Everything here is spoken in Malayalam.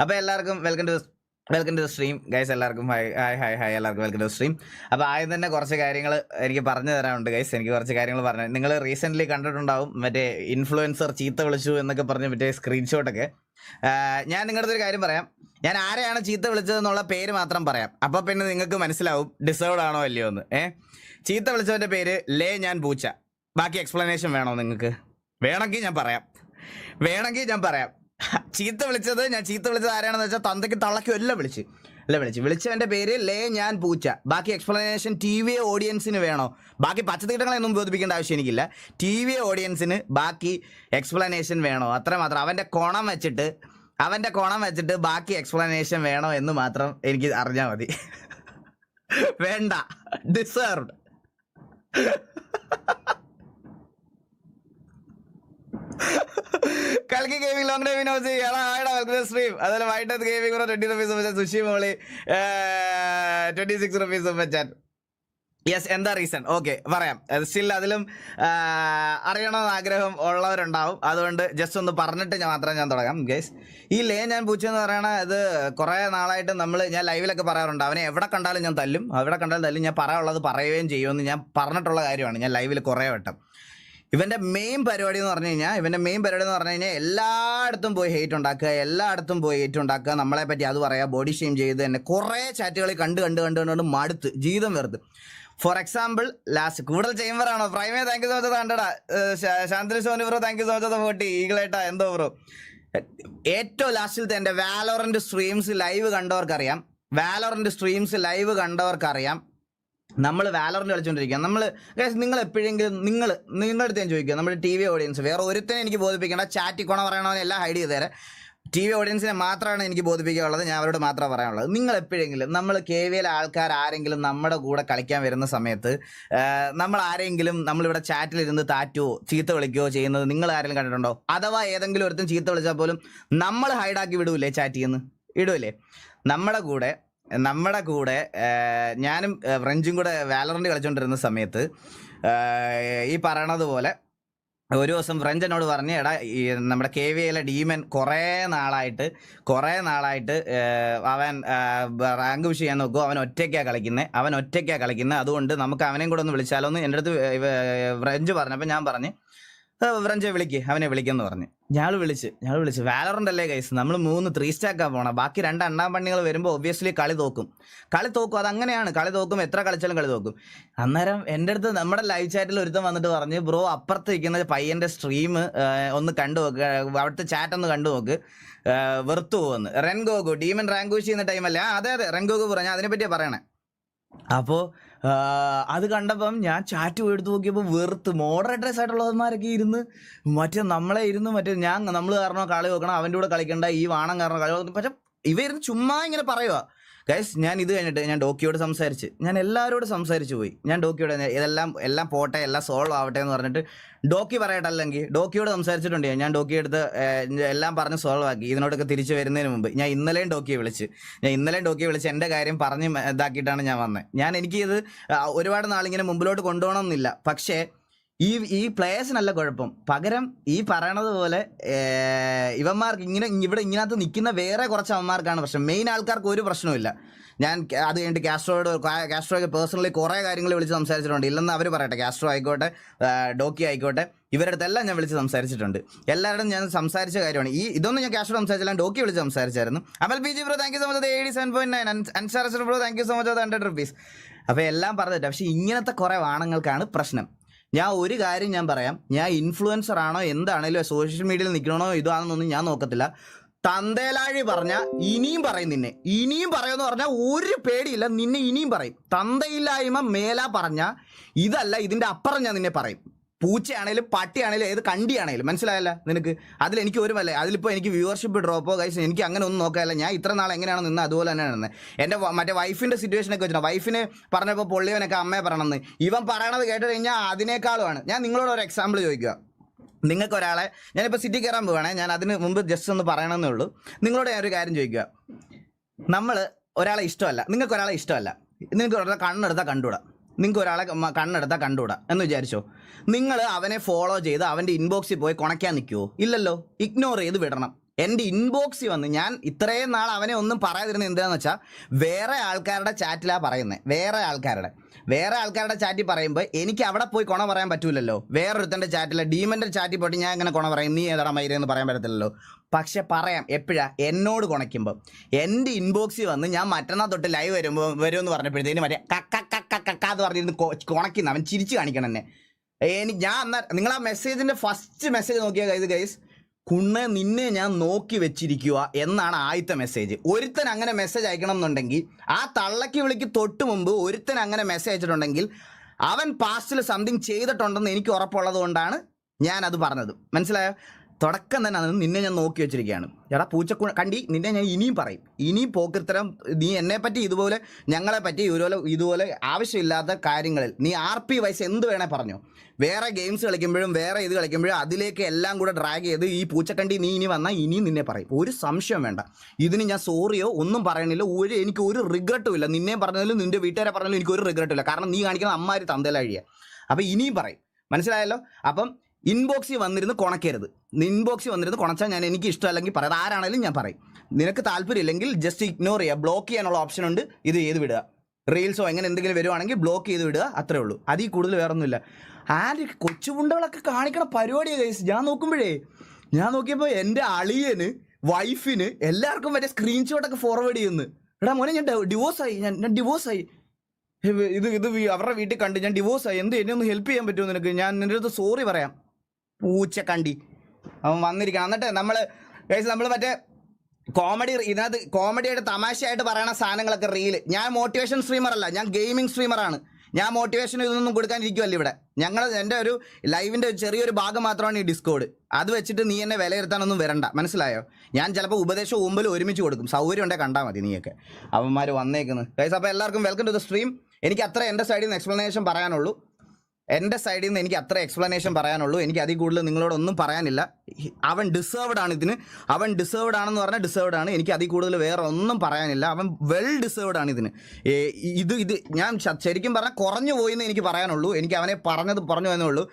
അപ്പോൾ എല്ലാവർക്കും വെൽക്കം ടു സ്ട്രീം ഗൈസ്. എല്ലാവർക്കും ഹായ് എല്ലാവർക്കും വെൽക്കം ടു സ്ട്രീം. അപ്പോൾ ആദ്യം തന്നെ കുറച്ച് കാര്യങ്ങൾ എനിക്ക് പറഞ്ഞു തരാനുണ്ട് ഗൈസ്. എനിക്ക് കുറച്ച് കാര്യങ്ങൾ പറഞ്ഞു. നിങ്ങൾ റീസെൻ്റ്ലി കണ്ടിട്ടുണ്ടാവും മറ്റേ ഇൻഫ്ലുവൻസർ ചീത്ത വിളിച്ചു എന്നൊക്കെ പറഞ്ഞ് മറ്റേ സ്ക്രീൻഷോട്ടൊക്കെ. ഞാൻ നിങ്ങളുടെ ഒരു കാര്യം പറയാം. ഞാൻ ആരെയാണ് ചീത്ത വിളിച്ചതെന്നുള്ള പേര് മാത്രം പറയാം. അപ്പോൾ പിന്നെ നിങ്ങൾക്ക് മനസ്സിലാവും ഡിസേർവ്ഡ് ആണോ അല്ലയോ എന്ന്. ചീത്ത വിളിച്ചവൻ്റെ പേര് ലേ ഞാൻ പൂച്ച. ബാക്കി എക്സ്പ്ലനേഷൻ വേണോ നിങ്ങൾക്ക്? വേണമെങ്കിൽ ഞാൻ പറയാം. ചീത്ത വിളിച്ചത് ആരാണെന്ന് വെച്ചാൽ തന്തയ്ക്ക് തള്ളയ്ക്കും എല്ലാം വിളിച്ചവൻ്റെ പേര് ലേ ഞാൻ പൂച്ച. ബാക്കി എക്സ്പ്ലനേഷൻ ടി വി ഓഡിയൻസിന് വേണോ? ബാക്കി പച്ചത്തീട്ടങ്ങളെയൊന്നും ബോധിപ്പിക്കേണ്ട ആവശ്യം എനിക്കില്ല. ടി വി ഓഡിയൻസിന് ബാക്കി എക്സ്പ്ലനേഷൻ വേണോ? അത്രമാത്രം. അവൻ്റെ കോണം വെച്ചിട്ട് ബാക്കി എക്സ്പ്ലനേഷൻ വേണോ എന്ന് മാത്രം എനിക്ക് അറിഞ്ഞാൽ മതി. വേണ്ട, ഡിസേർവ്ഡ്. കൽക്കി gaming long time Vinod welcome stream. അതുപോലെ white gaming 20 rupees Sushi Molly 26 rupees chat. Yes, എന്താ റീസൺ? ഓക്കെ, പറയാം. സ്റ്റിൽ അതിലും അറിയണമെന്ന് ആഗ്രഹം ഉള്ളവരുണ്ടാവും. അതുകൊണ്ട് ജസ്റ്റ് ഒന്ന് പറഞ്ഞിട്ട് ഞാൻ തുടങ്ങാം ഗൈസ്. ഈ ലേ ഞാൻ പൂച്ചെന്ന് പറയണ ഇത് കുറേ നാളായിട്ട് ഞാൻ ലൈവിലൊക്കെ പറയാറുണ്ട്. അവനെ എവിടെ കണ്ടാലും ഞാൻ തല്ലും. ഞാൻ പറയാനുള്ളത് പറയുകയും ചെയ്യുമെന്ന് ഞാൻ പറഞ്ഞിട്ടുള്ള കാര്യമാണ് ഞാൻ ലൈവിൽ കുറേ വട്ടം. ഇവൻ്റെ മെയിൻ പരിപാടി എന്ന് പറഞ്ഞു കഴിഞ്ഞാൽ എല്ലായിടത്തും പോയി ഹേറ്റ് ഉണ്ടാക്കുക, നമ്മളെ പറ്റി അത് പറയാം, ബോഡി ഷെയിം ചെയ്ത് തന്നെ കുറേ ചാറ്റുകളിൽ കണ്ട് മടുത്ത് ജീവിതം വെറുതെ. ഫോർ എക്സാമ്പിൾ ലാസ്റ്റ് കൂടുതൽ ചേംബറാണോ പ്രൈമേ? താങ്ക് യു സോ മച്ച് കണ്ടടാ. Shanthini Soni bro thank you so much 40 ഈഗിളേട്ടാ. എന്തോ ബ്രോ, ഏറ്റവും ലാസ്റ്റിലത്തെ എൻ്റെ വാലോറന്റ് സ്ട്രീംസ് ലൈവ് കണ്ടവർക്കറിയാം. നമ്മൾ വാലോറന്റ് കളിച്ചുകൊണ്ടിരിക്കുക. നിങ്ങൾ എപ്പോഴെങ്കിലും നിങ്ങളുടെ അടുത്ത് ഞാൻ ചോദിക്കുക, നമ്മുടെ ടി വി ഓഡിയൻസ്, വേറെ ഒരുത്തനെ എനിക്ക് ബോധിപ്പിക്കേണ്ട. ചാറ്റി കൊണ പറയണവനെ എല്ലാം ഹൈഡ് ചെയ്ത് തരാം. ടി വി ഓഡിയൻസിനെ മാത്രമാണ് എനിക്ക് ബോധിപ്പിക്കാനുള്ളത്. ഞാൻ അവരോട് മാത്രമേ പറയാനുള്ളത്. നിങ്ങൾ എപ്പോഴെങ്കിലും നമ്മൾ KVL ആൾക്കാർ ആരെങ്കിലും നമ്മുടെ കൂടെ കളിക്കാൻ വരുന്ന സമയത്ത് നമ്മളിവിടെ ചാറ്റിലിരുന്ന് താറ്റുവോ ചീത്ത വിളിക്കുകയോ ചെയ്യുന്നത് നിങ്ങൾ ആരെങ്കിലും കണ്ടിട്ടുണ്ടോ? അഥവാ ഏതെങ്കിലും ഒരുത്തും ചീത്ത വിളിച്ചാൽ പോലും നമ്മൾ ഹൈഡാക്കി വിടൂലേ? ചാറ്റ് ചെയ്യുന്നു ഇടൂലേ? നമ്മുടെ കൂടെ ഞാനും ഫ്രഞ്ചും കൂടെ വാലോറന്റ് കളിച്ചുകൊണ്ടിരുന്ന സമയത്ത് ഈ പറയണത് പോലെ ഒരു ദിവസം ഫ്രഞ്ച് എന്നോട് പറഞ്ഞ്, എടാ ഈ നമ്മുടെ KVL ഡീമൻ കുറേ നാളായിട്ട് അവൻ റാങ്ക് പുഷ് ചെയ്യാൻ നോക്കും. അവൻ ഒറ്റയ്ക്കാണ് കളിക്കുന്നത്. അതുകൊണ്ട് നമുക്ക് അവനെയും കൂടെ ഒന്ന് വിളിച്ചാലോ എന്ന് എൻ്റെ അടുത്ത് ഫ്രഞ്ച് പറഞ്ഞപ്പോൾ ഞാൻ പറഞ്ഞ് ഫ്രഞ്ചെ അവനെ വിളിക്കുമെന്ന് പറഞ്ഞ് ഞങ്ങൾ വിളിച്ച് വാലോറന്റ് അല്ലേ ഗൈസ്, നമ്മൾ 3 3 സ്റ്റാക്കാണ് പോകണം. ബാക്കി 2 അണ്ണാൻ പണ്ണികൾ വരുമ്പോൾ ഒബ്വിയസ്ലി കളി തോക്കും. അതങ്ങനെയാണ്. കളി തോക്കും, എത്ര കളിച്ചാലും കളി തോക്കും. അന്നേരം എൻ്റെ അടുത്ത് നമ്മുടെ ലൈവ് ചാറ്റിൽ ഒരുത്തം വന്നിട്ട് പറഞ്ഞ്, ബ്രോ അപ്പുറത്ത് ഇരിക്കുന്ന പയ്യൻ്റെ സ്ട്രീം ഒന്ന് കണ്ടു നോക്ക്, അവിടുത്തെ ചാറ്റ് ഒന്ന് കണ്ടു നോക്ക്, വെറുത്തു പോകുന്നു. റെൻഗോഗു ഡീമൻ റാങ്ക് പുഷ് ചെയ്യുന്ന ടൈമല്ലേ? അതെ റെൻഗോഗു പറഞ്ഞു, അതിനെപ്പറ്റിയാണ് പറയണേ. അപ്പോൾ അത് കണ്ടപ്പം ഞാൻ ചാറ്റ് എടുത്ത് നോക്കിയപ്പോൾ വെറുത്ത്. മോഡറേറ്റേഴ്സ് ആയിട്ടുള്ളവന്മാരൊക്കെ ഇരുന്ന് നമ്മൾ കാരണം കളി നോക്കണം, അവൻ്റെ കൂടെ കളിക്കണ്ട, ഈ വാണം കാരണം കളി നോക്കണം. പക്ഷെ ഇവരുന്ന് ചുമ്മാ ഇങ്ങനെ പറയുക. ഗൈസ്, ഞാൻ ഇത് കഴിഞ്ഞിട്ട് ഞാൻ ഡോക്കിയോട് ഞാൻ എല്ലാവരോടും സംസാരിച്ചു പോയി. ഞാൻ ഡോക്കിയോട് എല്ലാം പോട്ടെ, എല്ലാം സോൾവ് ആവട്ടെ എന്ന് പറഞ്ഞിട്ട് ഡോക്കി പറയട്ടെ, അല്ലെങ്കിൽ ഡോക്കിയോട് സംസാരിച്ചിട്ടുണ്ട്. ഞാൻ ഡോക്കി എടുത്ത് എല്ലാം പറഞ്ഞ് സോൾവ് ആക്കി. ഇതിനോടൊക്കെ തിരിച്ചു വരുന്നതിന് മുമ്പ് ഞാൻ ഇന്നലെയും ഡോക്കിയെ വിളിച്ച് എൻ്റെ കാര്യം പറഞ്ഞ് ഇതാക്കിയിട്ടാണ് ഞാൻ വന്നത്. എനിക്കിത് ഒരുപാട് നാളിങ്ങനെ മുമ്പിലോട്ട് കൊണ്ടുപോകണമെന്നില്ല. പക്ഷേ ഈ പ്ലേയേഴ്സിനല്ല കുഴപ്പം, പകരം ഈ പറയണത് പോലെ ഇവന്മാർക്ക് ഇങ്ങനകത്ത് നിൽക്കുന്ന വേറെ കുറച്ച് അവന്മാർക്കാണ് പ്രശ്നം. മെയിൻ ആൾക്കാർക്ക് ഒരു പ്രശ്നമില്ല. ഞാൻ അത് കഴിഞ്ഞിട്ട് കാസ്ട്രോയ്ക്ക് പേഴ്സണലി കുറേ കാര്യങ്ങൾ വിളിച്ച് സംസാരിച്ചിട്ടുണ്ട്. ഇല്ലെന്ന് അവർ പറയട്ടെ, കാസ്ട്രോ ആയിക്കോട്ടെ, ഡോക്കി ആയിക്കോട്ടെ, ഇവരുടെ അടുത്തെല്ലാം ഞാൻ വിളിച്ച് സംസാരിച്ചിട്ടുണ്ട്. എല്ലാവരും ഞാൻ സംസാരിച്ച കാര്യമാണ്. ഇതൊന്നും ഞാൻ കാസ്ട്രോ സംസാരിച്ചില്ല, ഡോക്കി വിളിച്ച് സംസാരിച്ചായിരുന്നു. അമൽ PG bro thank you so much 87.9. Ansar bro thank you so much 100 rupees. അപ്പോൾ എല്ലാം പറഞ്ഞിട്ട്, പക്ഷേ ഇങ്ങനത്തെ കുറേ വാണങ്ങൾക്കാണ് പ്രശ്നം. ഞാൻ ഒരു കാര്യം ഞാൻ പറയാം, ഞാൻ ഇൻഫ്ലുവൻസർ ആണോ എന്താണേലും സോഷ്യൽ മീഡിയയിൽ നിൽക്കണോ ഇതാണെന്നൊന്നും ഞാൻ നോക്കത്തില്ല. തന്തേലാഴി പറഞ്ഞാൽ ഇനിയും പറയുമെന്ന് പറഞ്ഞാൽ ഒരു പേടിയില്ല, നിന്നെ ഇനിയും പറയും. തന്തയില്ലായ്മ മേലാ പറഞ്ഞാൽ ഇതല്ല, ഇതിൻ്റെ അപ്പുറം ഞാൻ നിന്നെ പറയും. പൂച്ചയാണേലും പട്ടിയാണേലും ഏത് കണ്ടിയാണേലും, മനസ്സിലായല്ല നിനക്ക്? അതിലെനിക്ക് ഒരു വല്ല അതിലിപ്പോൾ എനിക്ക് വ്യൂവർഷിപ്പ് ഡ്രോപ്പോ ഗൈസ് എനിക്ക് അങ്ങനെ ഒന്നും നോക്കാമല്ല. ഞാൻ ഇത്ര നാൾ എങ്ങനെയാണ് നിന്ന് അതുപോലെ തന്നെയാണ് നിന്നത്. എൻ്റെ മറ്റേ വൈഫിൻ്റെ സിറ്റുവേഷനൊക്കെ വെച്ചിട്ട് വൈഫിന് പറഞ്ഞപ്പോൾ പൊള്ളിയവനൊക്കെ അമ്മയെ പറയണമെന്ന് ഇവൻ പറയണത് കേട്ട് കഴിഞ്ഞാൽ അതിനേക്കാളുമാണ്. ഞാൻ നിങ്ങളോട് ഒരു എക്സാമ്പിൾ ചോദിക്കുക. നിങ്ങൾക്കൊരാളെ, ഞാനിപ്പോൾ സിറ്റി കയറാൻ പോവുകയാണെ, ഞാൻ അതിന് മുമ്പ് ജസ്റ്റ് ഒന്ന് പറയണമെന്നേ ഉള്ളൂ. നിങ്ങളോട് ഞാനൊരു കാര്യം ചോദിക്കുക. നിങ്ങൾക്ക് ഒരാളെ ഇഷ്ടമല്ല, നിങ്ങൾക്ക് ഒരാളെ കണ്ണെടുത്താൽ കണ്ടുകൂടാ എന്ന് വിചാരിച്ചോ? നിങ്ങൾ അവനെ ഫോളോ ചെയ്ത് അവൻ്റെ ഇൻബോക്സിൽ പോയി കുണയ്ക്കാൻ നിൽക്കുമോ? ഇല്ലല്ലോ, ഇഗ്നോർ ചെയ്ത് വിടണം. എൻ്റെ ഇൻബോക്സിൽ വന്ന് ഞാൻ ഇത്രയും നാൾ അവനെ ഒന്നും പറയാതിരുന്നത് എന്താണെന്ന് വെച്ചാൽ വേറെ ആൾക്കാരുടെ ചാറ്റിലാണ് പറയുന്നത്. വേറെ ആൾക്കാരുടെ ചാറ്റിൽ പറയുമ്പോൾ എനിക്ക് അവിടെ പോയി കൊണ പറയാൻ പറ്റൂലല്ലോ. വേറൊരുത്തൻ്റെ ചാറ്റിൽ ഡീമൻ്റെ ചാറ്റിൽ പോയിട്ട് ഞാൻ ഇങ്ങനെ കൊണ പറയും, നീ ഏതാടാ മൈരെന്ന് പറയാൻ പറ്റത്തില്ലല്ലോ. പക്ഷെ പറയാം എപ്പോഴാ എന്നോട് കുണയ്ക്കുമ്പോൾ. എൻ്റെ ഇൻബോക്സിൽ വന്ന് ഞാൻ മറ്റന്നാൾ തൊട്ട് ലൈവ് വരുമെന്ന് പറഞ്ഞപ്പോഴത്തേന് മറ്റേ കക്കാന്ന് പറഞ്ഞിരുന്ന് കുണയ്ക്കുന്ന അവൻ ചിരിച്ച് കാണിക്കണം എന്നെ. ഞാൻ നിങ്ങൾ ആ മെസ്സേജിൻ്റെ ഫസ്റ്റ് മെസ്സേജ് നോക്കിയാൽ ഗൈസ്, കുണ്ണെ നിന്നെ ഞാൻ നോക്കി വെച്ചിരിക്കുക എന്നാണ് ആദ്യത്തെ മെസ്സേജ്. ഒരുത്തൻ അങ്ങനെ മെസ്സേജ് അയക്കണം എന്നുണ്ടെങ്കിൽ ആ തള്ളക്ക് വിളിക്ക് തൊട്ട് മുമ്പ് ഒരുത്തൻ അങ്ങനെ മെസ്സേജ് അയച്ചിട്ടുണ്ടെങ്കിൽ അവൻ പാസ്റ്റിൽ സംതിങ് ചെയ്തിട്ടുണ്ടെന്ന് എനിക്ക് ഉറപ്പുള്ളത് കൊണ്ടാണ് ഞാനത് പറഞ്ഞത്. മനസ്സിലായോ? തുടക്കം തന്നെ അത് നിന്നെ ഞാൻ നോക്കി വെച്ചിരിക്കുകയാണ്. എടാ കണ്ടി നിന്നെ ഞാൻ ഇനിയും പറയും. ഇനിയും പോക്കിത്തരം നീ എന്നെപ്പറ്റി ഇതുപോലെ ഞങ്ങളെപ്പറ്റി ഇതുപോലെ ആവശ്യമില്ലാത്ത കാര്യങ്ങളിൽ നീ RP വൈസ് എന്ത് വേണേ പറഞ്ഞോ. വേറെ ഗെയിംസ് കളിക്കുമ്പോഴും വേറെ ഇത് കളിക്കുമ്പോഴും അതിലേക്ക് എല്ലാം കൂടെ ഡ്രാഗ് ചെയ്ത് ഈ പൂച്ചക്കണ്ടി നീ ഇനി വന്നാൽ ഇനിയും നിന്നെ പറയും. ഒരു സംശയം വേണ്ട. ഇതിന് ഞാൻ സോറിയോ ഒന്നും പറയണില്ല. എനിക്ക് ഒരു റിഗ്രറ്റും ഇല്ല. നിന്നെ പറഞ്ഞതിലും നിന്റെ വീട്ടുകാരെ പറഞ്ഞാലും എനിക്ക് ഒരു റിഗ്രറ്റും ഇല്ല. കാരണം നീ കാണിക്കുന്ന അമ്മാര് തന്തലഴിയ. അപ്പം ഇനിയും പറയും. മനസ്സിലായല്ലോ? അപ്പം ഇൻബോക്സിൽ വന്നിരുന്ന് കുണക്കരുത്. ഇൻബോക്സിൽ വന്നിരുന്ന് കുണച്ചാൽ ഞാൻ എനിക്ക് ഇഷ്ടമല്ലെങ്കിൽ പറയാം. ആരാണെങ്കിലും ഞാൻ പറയും. നിനക്ക് താല്പര്യമില്ലെങ്കിൽ ജസ്റ്റ് ഇഗ്നോർ ചെയ്യുക. ബ്ലോക്ക് ചെയ്യാനുള്ള ഓപ്ഷൻ ഉണ്ട്. ഇത് ചെയ്ത് വിടുക. റീൽസോ എങ്ങനെ എന്തെങ്കിലും വരുവാണെങ്കിൽ ബ്ലോക്ക് ചെയ്ത് വിടുക. അത്രേ ഉള്ളൂ. അതിൽ കൂടുതൽ വേറെ ഒന്നുമില്ല. കൊച്ചുപുണ്ടകളൊക്കെ കാണിക്കണ പരിപാടിയാണ് ഗൈസ്. ഞാൻ നോക്കിയപ്പോൾ എൻ്റെ അളിയന്, വൈഫിന് എല്ലാവർക്കും മറ്റേ സ്ക്രീൻഷോട്ടൊക്കെ ഫോർവേഡ് ചെയ്യുന്നു. എടാ മോനെ ഞാൻ ഡിവോഴ്സായി. ഞാൻ ഡിവോഴ്സായി. ഇത് അവരുടെ വീട്ടിൽ കണ്ട് ഞാൻ ഡിവോഴ്സായി. എന്നെ ഒന്ന് ഹെൽപ്പ് ചെയ്യാൻ പറ്റുമോ നിനക്ക്? ഞാൻ നിൻ്റെ അടുത്ത് സോറി പറയാം. പൂച്ച കണ്ടി അവൻ വന്നിരിക്കണം. എന്നിട്ട് നമ്മൾ മറ്റേ ഇതിനകത്ത് കോമഡിയായിട്ട് തമാശയായിട്ട് പറയണ സാധനങ്ങളൊക്കെ റീല്. ഞാൻ മോട്ടിവേഷൻ സ്ട്രീമർ അല്ല, ഞാൻ ഗെയിമിംഗ് സ്ട്രീമറാണ്. ഞാൻ മോട്ടിവേഷൻ ഇതൊന്നും കൊടുക്കാനിരിക്കുമല്ലോ ഇവിടെ. എൻ്റെ ഒരു ലൈവിൻ്റെ ചെറിയൊരു ഭാഗം മാത്രമാണ് ഈ ഡിസ്കോഡ്. അത് വെച്ചിട്ട് നീ എന്നെ വിലയിരുത്താനൊന്നും വരണ്ട. മനസ്സിലായോ? ഞാൻ ചിലപ്പോൾ ഉപദേശവും മുമ്പിൽ ഒരുമിച്ച് കൊടുക്കും. സൗകര്യം ഉണ്ടെങ്കിൽ കണ്ടാൽ മതി. നീയൊക്കെ അവന്മാർ വന്നേക്കുന്നു ഗൈസ്. അപ്പോൾ എല്ലാവർക്കും വെൽക്കം ടു ദ സ്ട്രീം. എനിക്ക് അത്ര എൻ്റെ സൈഡിൽ നിന്ന് എക്സ്പ്ലനേഷൻ പറയാനുള്ളൂ. എനിക്ക് അതിൽ കൂടുതൽ നിങ്ങളോടൊന്നും പറയാനില്ല. അവൻ ഡിസേർവ്ഡ് ആണ് ഇതിന്. അവൻ ഡിസേർവ്ഡ് ആണെന്ന് പറഞ്ഞാൽ ഡിസേർവ്ഡ് ആണ്. എനിക്ക് അതിൽ കൂടുതൽ വേറെ ഒന്നും പറയാനില്ല. അവൻ വെൽ ഡിസേർവ്ഡ് ആണ് ഇതിന്. ഇത് ഞാൻ ശരിക്കും പറഞ്ഞാൽ കുറഞ്ഞു പോയി എന്ന് എനിക്ക് പറയാനുള്ളൂ. എനിക്ക് അവനെ പറഞ്ഞു എന്നേ ഉള്ളൂ.